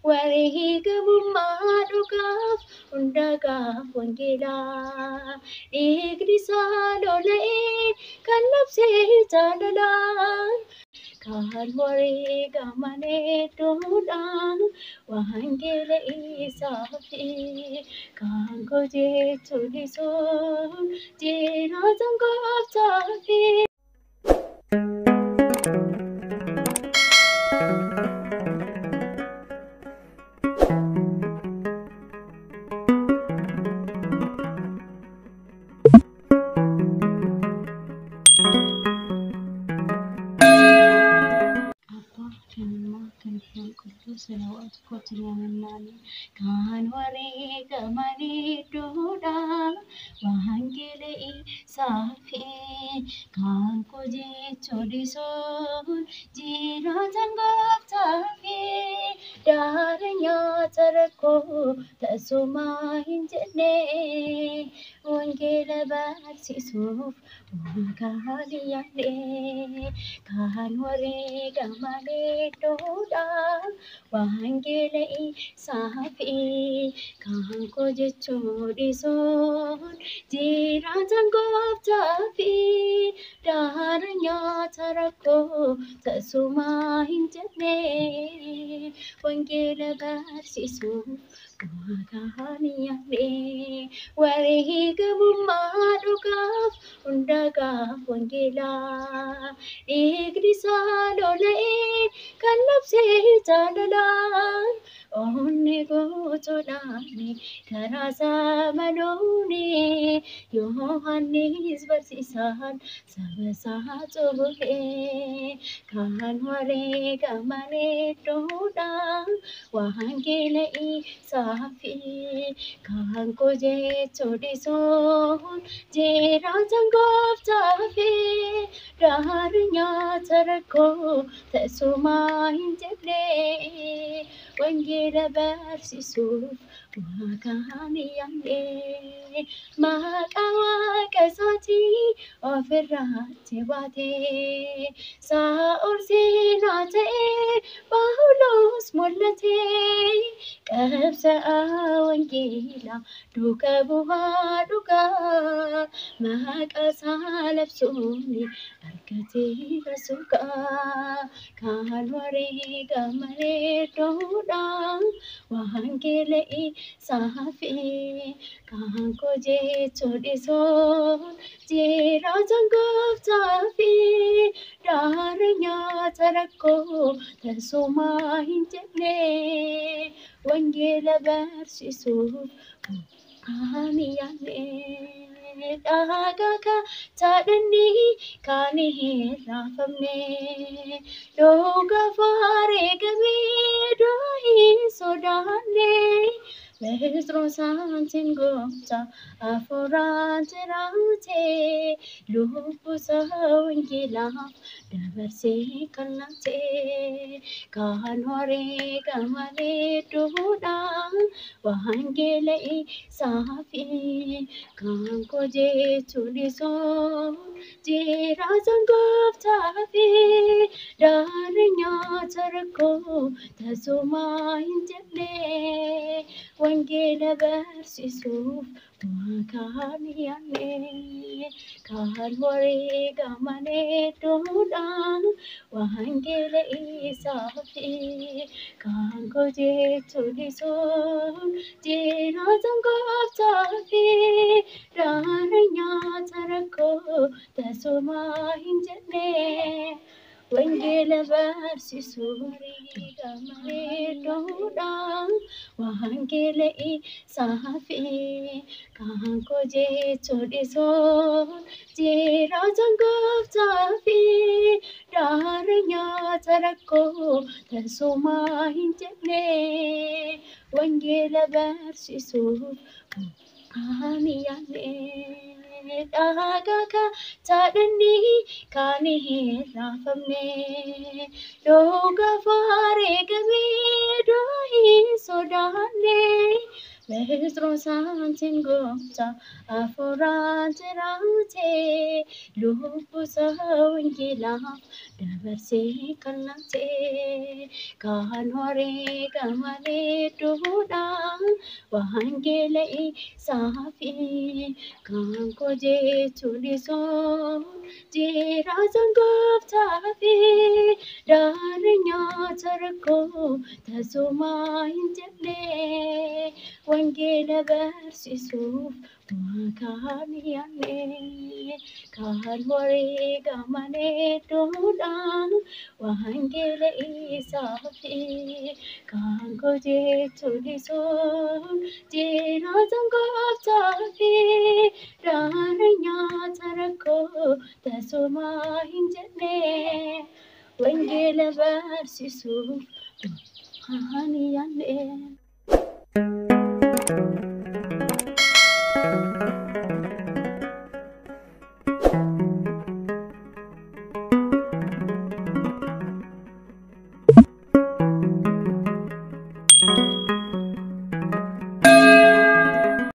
Wareegamummaa dhugaaf hundagaaf wangeelaa dhiigni isaa lola'ee kan labsee jaalalaan kan wareegamanii duudhaan wangeela isaa fi kan jechuun isuun jiraatan gooftaa fi. Salawat kotinya menani kan wareegamanii duudhaan wangeela isaaf kan jechuun isuun jiraatan gooftaa fi daara nyaata rakkoo tasumaa hin jenne wangeela barsiisuuf waan yaadne kan wareegamanii duudhaan wangeela isaaf kan jechuun isuun jiraatan gooftaa fi daara nyaata rakkoo tasumaa hin jenne wangeela barsiisuuf waan yaadne wareegamummaa dhugaaf hundagaaf wangeelaa dhiigni isaa lola'ee kan labsee jaalalaan onni guutuudhaan karaa isaa maluun Yohannis barsiisaan saba isaa xumuuree kan wareegamanii duudhaan wangeela isaaf kan jechuun isuun jiraatan gooftaa fi daara nyaata rakkoo tasumaa hin jenne wangeela barsiisuuf waan yaadne maqaa waaqa isaatii ofirratti baatee Saa'ol seenaa ta'ee Phaawulos mul'atee qabsaa'aa wangeelaa duuka bu'aa dhugaa maqaa isaa labsuun argatee rasuukaa kan wareegamanii duudhaan wangeela isaaf kan jechuun isuun jiraatan gooftaa fi daara nyaata rakkoo tasumaa hin jenne wangeela barsiisuuf waan yaadne dhagaa taadhanii kan hin raafamne dhugaaf wareegamee du'a hin sodaanne Phexrosaan gooftaa hafuuraan jiraate lubbuusaa wangeelaaf dabarsee kan laate kan wareegamanii duudhaan wangeela isaaf kan jechuun isuun jiraatan gooftaa fi daara nyaata rakkoo tasumaa hin jenne wangeela barsiisuuf waan yaadne kan wareegamanii duudhaan wangeela isaaf kan jechuun isuun jiraatan gooftaa fi daara nyaata rakkoo tasumaa hin jenne wangeela barsiisuuf wareegamanii duudhaan wangeela isaaf kan jechuun isuun jiraatan gooftaa fi daara nyaata rakkoo tasumaa hin jenne wangeela barsiisuuf waan yaadne dhagaa taadhanii kan hin raafamne dhugaaf wareegamee du'a hin sodaanne Mehistro Santin Gopta, Aforante Rante, Lupusa Wingila, Daversi Kanate, Kanore Kamale Duda, Wahangele Safi, Kankoje Tuliso, Jirazan Gopta, Darinya Tarako, Tasuma Intele. Wangela versisuuf waakaan yaane kan waree gamanee doodhaan wangela isaafi kan kojee tulisuun jiraatan gooftaafi daara nyaata rakkoo tasumaa hin jenne wangela versisuuf waakaan yaane.